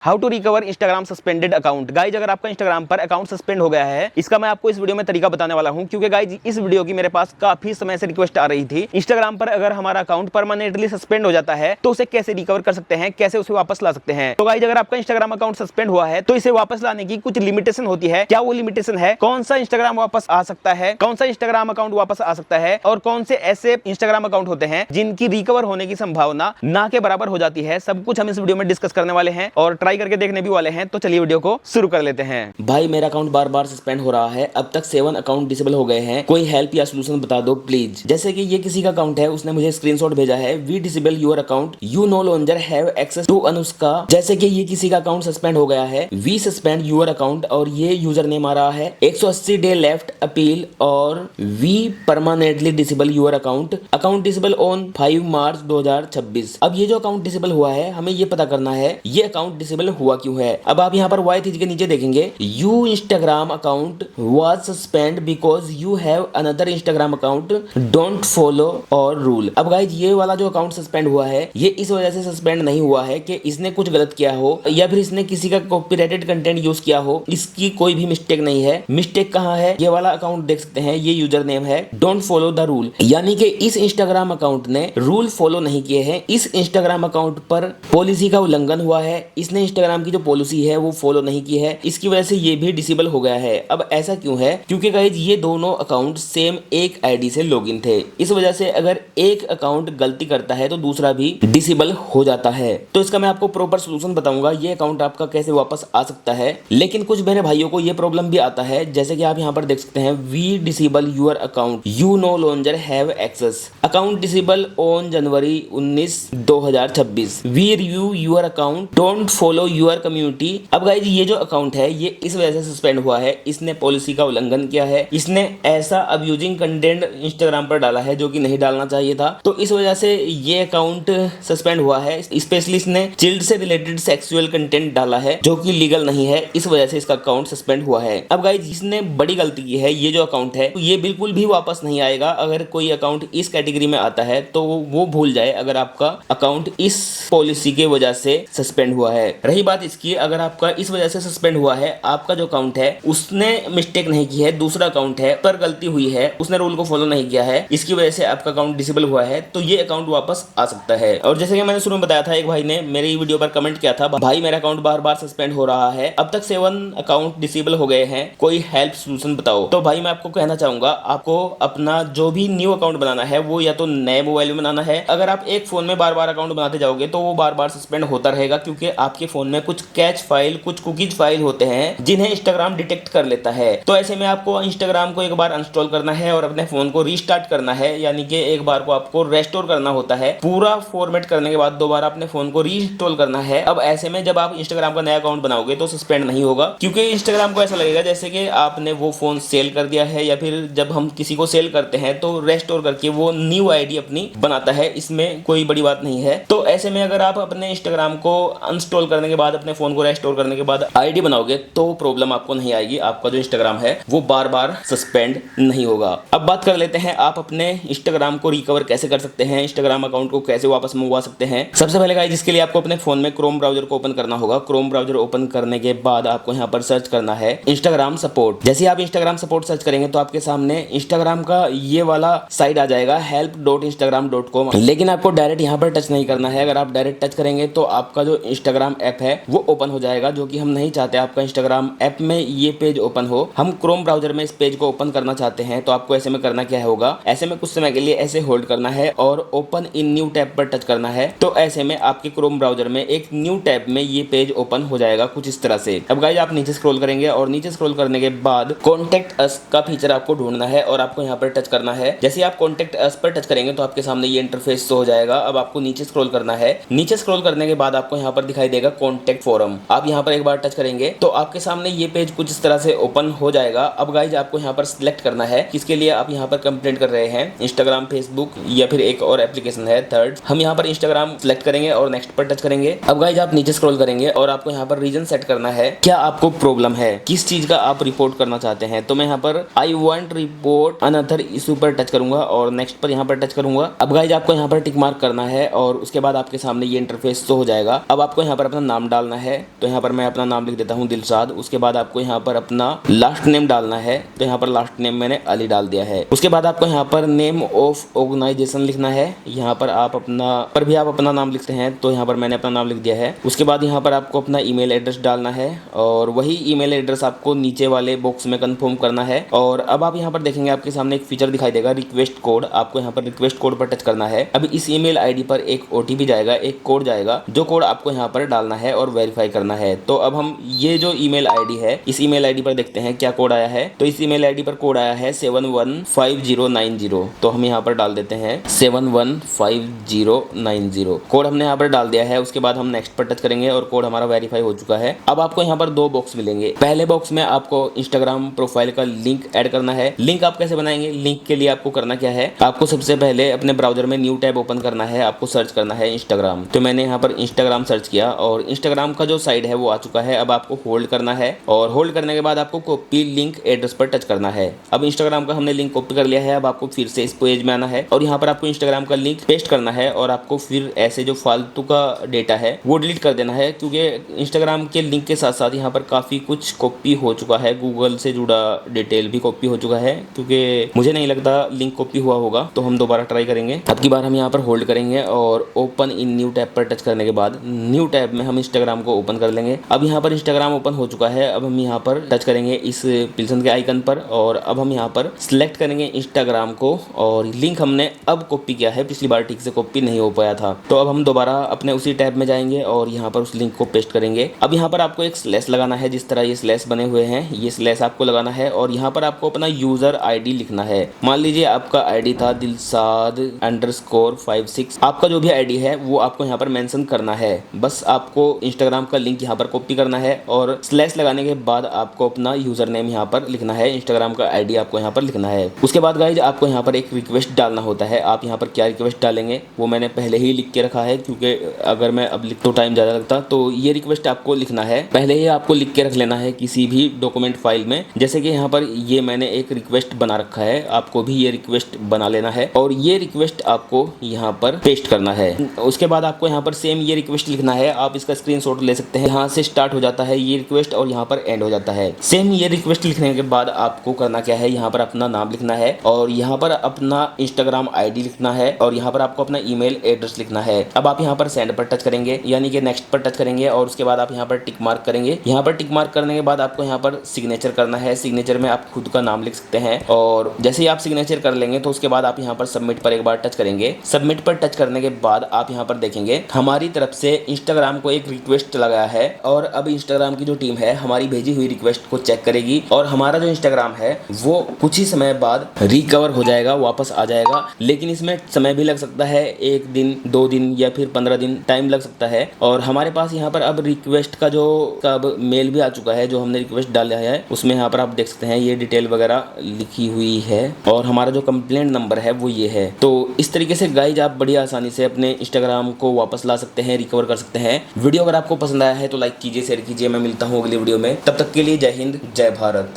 How to recover Instagram suspended account. Guys अगर आपका Instagram पर अकाउंट सस्पेंड हो गया है, इसका मैं आपको इस वीडियो में तरीका बताने वाला हूं, क्योंकि गाइज इस वीडियो की मेरे पास काफी समय से रिक्वेस्ट आ रही थी। इंस्टाग्राम पर अगर हमारा अकाउंट परमानेंटली सस्पेंड हो जाता है तो उसे कैसे रिकवर कर सकते हैं, कैसे उसे वापस ला सकते हैं। तो गाइज अगर आपका इंस्टाग्राम अकाउंट सस्पेंड हुआ है तो इसे वापस लाने की कुछ लिमिटेशन होती है। क्या वो लिमिटेशन है, कौन सा इंस्टाग्राम वापस आ सकता है, कौन सा इंस्टाग्राम अकाउंट वापस आ सकता है, और कौन से ऐसे इंस्टाग्राम अकाउंट होते हैं जिनकी रिकवर होने की संभावना ना के बराबर हो जाती है, सब कुछ हम इस वीडियो में डिस्कस करने वाले हैं और ट्राई करके देखने भी वाले हैं। तो चलिए वीडियो को शुरू कर लेते हैं। भाई मेरा अकाउंट बार बार सस्पेंड हो रहा है, अब तक 7 अकाउंट डिसेबल हो गए हैं, कोई हेल्प या सोल्यूशन बता दो प्लीज। जैसे कि ये किसी का अकाउंट है, उसने मुझे स्क्रीनशॉट भेजा है, we disable your account, you no longer have access to Anushka. जैसे कि ये किसी का अकाउंट सस्पेंड हो गया है, वी सस्पेंड योर अकाउंट, और ये यूजर नेम आ रहा है 180 डे लेफ्ट अपील, और we permanently disable your account, account disable on 5 March 2026। अब ये जो अकाउंट डिसेबल हुआ है, हमें ये पता करना है ये अकाउंट डिसेबल हुआ क्यों है। अब आप यहाँ पर वाई थी के नीचे देखेंगे, you Instagram account was suspend because you have another Instagram account, don't follow और रूल। अब गाइज ये वाला जो अकाउंट सस्पेंड हुआ है, ये इस वजह से सस्पेंड नहीं हुआ है कि इसने कुछ गलत किया हो या फिर इसने किसी का कॉपीराइटेड कंटेंट यूज किया हो, इसकी कोई भी मिस्टेक नहीं है। मिस्टेक कहाँ है, ये वाला अकाउंट देख सकते हैं, ये यूजर नेम है डोंट फॉलो द रूल, यानी कि इस इंस्टाग्राम अकाउंट ने रूल फॉलो नहीं किए हैं। इस इंस्टाग्राम अकाउंट पर पॉलिसी का उल्लंघन हुआ है, इसने इंस्टाग्राम की जो पॉलिसी है वो फॉलो नहीं की है, इसकी वजह से ये भी डिसेबल हो गया है। अब ऐसा क्यों है, क्योंकि गाइज ये दोनों अकाउंट सेम एक आईडी से लॉगिन थे, इस वजह से अगर एक अकाउंट गलती करता है तो दूसरा भी डिसेबल हो जाता है। तो इसका मैं आपको प्रॉपर सोल्यूशन बताऊंगा, ये अकाउंट आपका कैसे वापस आ सकता है। लेकिन कुछ मेरे भाइयों को ये प्रॉब्लम भी आता है, जैसे कि आप यहाँ पर देख सकते हैं, we disable your account, you no longer have access, account disable on January 19 2026, we review your account, don't follow your community. अब गाइज ये जो अकाउंट है ये इस वजह से सस्पेंड हुआ है, इसने पॉलिसी का उल्लंघन किया है, इसने ऐसा अब्यूजिंग कंटेंट इंस्टाग्राम पर डाला है जो कि नहीं डालना चाहिए था, तो इस वजह से ये अकाउंट सस्पेंड हुआ है। स्पेशली इसने चिल्ड से रिलेटेड सेक्सुअल कंटेंट डाला है जो कि लीगल नहीं है, इस वजह से इसका अकाउंट सस्पेंड हुआ है। अब गाइज इसने बड़ी गलती की है, ये जो अकाउंट है ये बिल्कुल भी वापस नहीं आएगा। अगर कोई अकाउंट इस कैटेगरी में आता है तो वो भूल जाए अगर आपका अकाउंट इस पॉलिसी के वजह से सस्पेंड हुआ है। रही बात इसकी, अगर आपका इस वजह से सस्पेंड हुआ है, आपका जो अकाउंट है उसने मिस्टेक नहीं की है, दूसरा अकाउंट है पर गलती हुई है, उसने रूल को फॉलो नहीं किया है, इसकी वजह से आपका अकाउंट डिसेबल हुआ है, तो ये अकाउंट वापस आ सकता है। और जैसे कि मैंने शुरू में बताया था, एक भाई ने मेरी वीडियो पर कमेंट किया था, भाई मेरा अकाउंट बार बार सस्पेंड हो रहा है, अब तक 7 अकाउंट डिसेबल हो गए हैं, कोई हेल्प सोल्यूशन बताओ। तो भाई मैं आपको कहना चाहूंगा, आपको अपना जो भी न्यू अकाउंट बनाना है वो या तो नए मोबाइल में बनाना है। अगर आप एक फोन में बार बार अकाउंट बनाते जाओगे तो वो बार बार सस्पेंड होता रहेगा, क्योंकि आपके फोन में कुछ कैच फाइल, कुछ कुकीज फाइल होते हैं जिन्हें इंस्टाग्राम डिटेक्ट कर लेता है। तो ऐसे में आपको इंस्टाग्राम को एक बार इंस्टॉल करना है और अपने फोन को रीस्टार्ट करना है, यानी कि एक बार को आपको रेस्टोर करना होता है, पूरा फॉर्मेट करने के बाद दोबारा अपने फोन को रीइंस्टॉल करना है। अब ऐसे में जब आप इंस्टाग्राम का नया अकाउंट बनाओगे तो सस्पेंड नहीं होगा, क्योंकि इंस्टाग्राम को ऐसा लगेगा जैसे कि आपने वो फोन सेल कर दिया है, या फिर जब हम किसी को सेल करते हैं तो रेस्टोर करके वो न्यू आईडी अपनी बनाता है, इसमें कोई बड़ी बात नहीं है। तो ऐसे में अगर आप अपने इंस्टाग्राम को अनइंस्टॉल करने के बाद अपने फोन को रेस्टोर करने के बाद आईडी बनाओगे तो प्रॉब्लम आपको नहीं आएगी, आपका जो इंस्टाग्राम है वो बार बार सस्पेंड नहीं होगा। अब बात कर लेते हैं आप अपने इंस्टाग्राम को रिकवर कैसे कर सकते हैं, इंस्टाग्राम अकाउंट को कैसे वापस मंगवा सकते हैं। सबसे पहले गाइस इसके लिए आपको अपने फोन में क्रोम ब्राउजर को ओपन करना होगा। क्रोम ब्राउजर ओपन करने के बाद आपको यहाँ पर सर्च करना है इंस्टाग्राम सपोर्ट। जैसे आप इंस्टाग्राम सपोर्ट सर्च करेंगे तो आपके सामने इंस्टाग्राम का ये वाला साइट आ जाएगा help.instagram.com, लेकिन आपको डायरेक्ट यहाँ पर टच नहीं करना है। अगर आप डायरेक्ट टच करेंगे तो आपका जो इंस्टाग्राम ऐप है वो ओपन हो जाएगा, जो कि हम नहीं चाहते आपका इंस्टाग्राम ऐप में ये पेज ओपन हो। हम क्रोम ब्राउजर में इस पेज को ओपन करना चाहते हैं, तो आपको ऐसे में करना क्या होगा, ऐसे में कुछ समय के लिए ऐसे होल्ड करना है और ओपन इन न्यू टैब पर टच करना है। तो ऐसे में आपके क्रोम ब्राउजर में एक न्यू टैब में ये पेज ओपन हो जाएगा कुछ इस तरह से। अब गाइस आप नीचे स्क्रॉल करेंगे और नीचे स्क्रॉल करने के बाद कॉन्टेक्ट अस का फीचर आपको ढूंढना है और आपको यहाँ पर टच करना है। जैसे आप कॉन्टेक्ट अस पर टच करेंगे तो आपके सामने ये इंटरफेस शो हो जाएगा। अब आपको नीचे स्क्रॉल करना है, नीचे स्क्रॉल करने के बाद आपको यहाँ पर दिखाई देगा कॉन्टेक्ट फॉरम, आप यहाँ पर एक बार टच करेंगे तो आपके सामने ये पेज कुछ इस तरह से ओपन हो जाएगा। अब गाइज आपको यहाँ पर सिलेक्ट करना है किसके लिए आप यहाँ पर कंप्लेंट कर रहे हैं, इंस्टाग्राम, फेसबुक या फिर एक और एप्लीकेशन है थर्ड। हम यहाँ पर इंस्टाग्राम सिलेक्ट करेंगे और नेक्स्ट पर टच करेंगे। अब गाइज आप नीचे स्क्रॉल करेंगे और आपको यहाँ पर रीजन सेट करना है, क्या आपको प्रॉब्लम है, किस चीज का आप रिपोर्ट करना चाहते हैं। तो मैं यहाँ पर I want report another issue पर टच करूंगा और नेक्स्ट पर यहाँ पर टच करूंगा। अब गाइज आपको यहाँ पर टिक मार्क करना है और उसके बाद आपके सामने ये इंटरफेस शो हो जाएगा। अब आपको यहाँ पर अपना नाम डालना है, तो यहाँ पर मैं अपना नाम लिख देता हूँ दिलशाद। उसके बाद आपको यहाँ पर अपना लास्ट नेम डालना है, तो यहाँ पर लास्ट नेम मैंने अली डाल दिया है। उसके बाद आपको यहाँ पर नेम ऑफ ऑर्गेनाइजेशन लिखना है, यहाँ पर आप अपना नाम लिखते हैं, तो यहाँ पर मैंने अपना नाम लिख दिया है। उसके बाद यहाँ पर आपको अपना ईमेल एड्रेस डालना है और वही ईमेल एड्रेस आपको नीचे वाले बॉक्स में कंफर्म करना है। और अब आप यहाँ पर देखेंगे आपके सामने एक फीचर दिखाई देगा रिक्वेस्ट कोड, आपको यहाँ पर रिक्वेस्ट कोड पर टच करना है। अब इस ईमेल आईडी पर एक ओटीपी जाएगा, एक कोड जाएगा, जो कोड आपको यहाँ पर डालना है और वेरीफाई करना है। तो अब हम ये जो ईमेल आईडी है, इस ईमेल आईडी पर देखते हैं क्या कोड आया है। तो इस ईमेल आईडी पर कोड आया है 715090, तो हम यहाँ पर डाल देते हैं 715090। कोड हमने यहाँ पर डाल दिया है। उसके बाद हम नेक्स्ट पर टच करेंगे और कोड हमारा वेरीफाई हो चुका है। अब आपको यहाँ पर दो बॉक्स मिलेंगे। पहले बॉक्स में आपको इंस्टाग्राम प्रोफाइल का लिंक ऐड करना है। लिंक आप कैसे बनाएंगे? लिंक के लिए आपको करना क्या है, आपको सबसे पहले अपने ब्राउजर में न्यू टैब ओपन करना है, आपको सर्च करना है इंस्टाग्राम। तो मैंने यहाँ पर इंस्टाग्राम सर्च किया और इंस्टाग्राम का जो साइड है वो आ चुका है। अब आपको होल्ड करना है और होल्ड करने के बाद आपको कॉपी लिंक एड्रेस पर टच करना है। अब इंस्टाग्राम का हमने लिंक कॉपी कर लिया है। अब आपको फिर से इस पेज में आना है और यहाँ पर आपको इंस्टाग्राम का लिंक पेस्ट करना है और आपको फिर ऐसे जो फालतू का डेटा है वो डिलीट कर देना है, क्योंकि इंस्टाग्राम के लिंक के साथ साथ यहाँ पर काफ़ी कुछ कॉपी हो चुका है। गूगल से जुड़ा डिटेल भी कॉपी हो चुका है, क्योंकि मुझे नहीं लगता लिंक कॉपी हुआ होगा। तो हम दोबारा ट्राई करेंगे। अब की बार हम यहाँ पर होल्ड करेंगे और ओपन इन न्यू टैब पर टच करने के बाद न्यू टैब में हम इंस्टाग्राम को ओपन कर लेंगे। अब यहाँ पर इंस्टाग्राम ओपन हो चुका है। अब हम यहाँ पर टच करेंगे इस पिल्सन के आइकन पर और अब हम यहाँ पर सिलेक्ट करेंगे इंस्टाग्राम को और लिंक हमने अब कॉपी किया है, पिछली बार ठीक से कॉपी नहीं हो पाया था। तो अब हम दोबारा अपने उसी टैब में जाएंगे और यहाँ पर उस लिंक को पेस्ट करेंगे। अब यहाँ पर आपको एक स्लैश लगाना है, जिस तरह ये स्लैश बने हुए हैं ये स्लैश आपको लगाना है और यहाँ पर आपको अपना यूजर आईडी लिखना है। मान लीजिए आपका आईडी था दिलशाद_56। आपका जो भी आईडी है वो आपको यहाँ पर मेंशन करना है। बस आपको इंस्टाग्राम का लिंक यहाँ पर कॉपी करना है और स्लैश लगाने के बाद आपको अपना यूजर नेम यहाँ पर लिखना है, इंस्टाग्राम का आईडी आपको यहाँ पर लिखना है। उसके बाद गाइज आपको यहाँ पर एक रिक्वेस्ट डालना होता है। आप यहाँ पर क्या रिक्वेस्ट डालेंगे वो मैंने पहले ही लिख के रखा है, क्योंकि अगर मैं अब लिख तो टाइम ज़्यादा लगता। तो ये रिक्वेस्ट आपको लिखना है, पहले ही आपको लिख के रख लेना है किसी भी डॉक्यूमेंट फाइल में। जैसे कि यहाँ पर ये मैंने एक रिक्वेस्ट बना रखा है, आपको भी ये रिक्वेस्ट बना लेना है और ये रिक्वेस्ट आपको यहाँ पर पेस्ट करना है। उसके बाद आपको यहाँ पर सेम ये रिक्वेस्ट लिखना है। आप इसका स्क्रीनशॉट ले सकते हैं। यहाँ से स्टार्ट हो जाता है ये रिक्वेस्ट और यहाँ पर एंड हो जाता है। सेम ये रिक्वेस्ट लिखने के बाद आपको करना क्या है, यहाँ पर अपना नाम लिखना है और यहाँ पर अपना इंस्टाग्राम आईडी लिखना है और यहाँ पर आपको अपना ईमेल एड्रेस लिखना है। अब आप यहाँ पर सेंड पर टच करेंगे, यानी कि नेक्स्ट पर टच करेंगे और उसके बाद आप यहाँ पर टिक मार्क करेंगे। यहाँ पर टिक मार्क करने के बाद आपको यहाँ पर सिग्नेचर करना है। सिग्नेचर में आप खुद का नाम लिख सकते हैं और जैसे ही आप सिग्नेचर कर लेंगे तो उसके बाद आप यहाँ पर सबमिट पर एक बार टच करेंगे। सबमिट पर टच करने के बाद आप यहाँ पर देखेंगे हमारी तरफ से इंस्टाग्राम को एक रिक्वेस्ट लगाया है और अब इंस्टाग्राम की जो टीम है हमारी भेजी हुई रिक्वेस्ट को चेक करेगी और हमारा जो इंस्टाग्राम है वो कुछ ही समय बाद रिकवर हो जाएगा, वापस आ जाएगा। लेकिन इसमें समय भी लग सकता है, 1 दिन 2 दिन या फिर 15 दिन टाइम लग सकता है। और हमारे पास यहाँ पर अब रिक्वेस्ट का जो अब मेल भी आ चुका है, जो हमने रिक्वेस्ट डाला है उसमें यहाँ पर आप देख सकते हैं ये डिटेल वगैरह लिखी हुई है और हमारा जो कंप्लेंट नंबर है वो ये है। तो इस तरीके से गाइज आप बड़ी आसानी से अपने इंस्टाग्राम को वापस ला सकते हैं, रिकवर कर सकते हैं। वीडियो अगर आपको पसंद आया है तो लाइक कीजिए, शेयर कीजिए। मैं मिलता हूँ अगली वीडियो में, तब तक के लिए जय हिंद, जय भारत।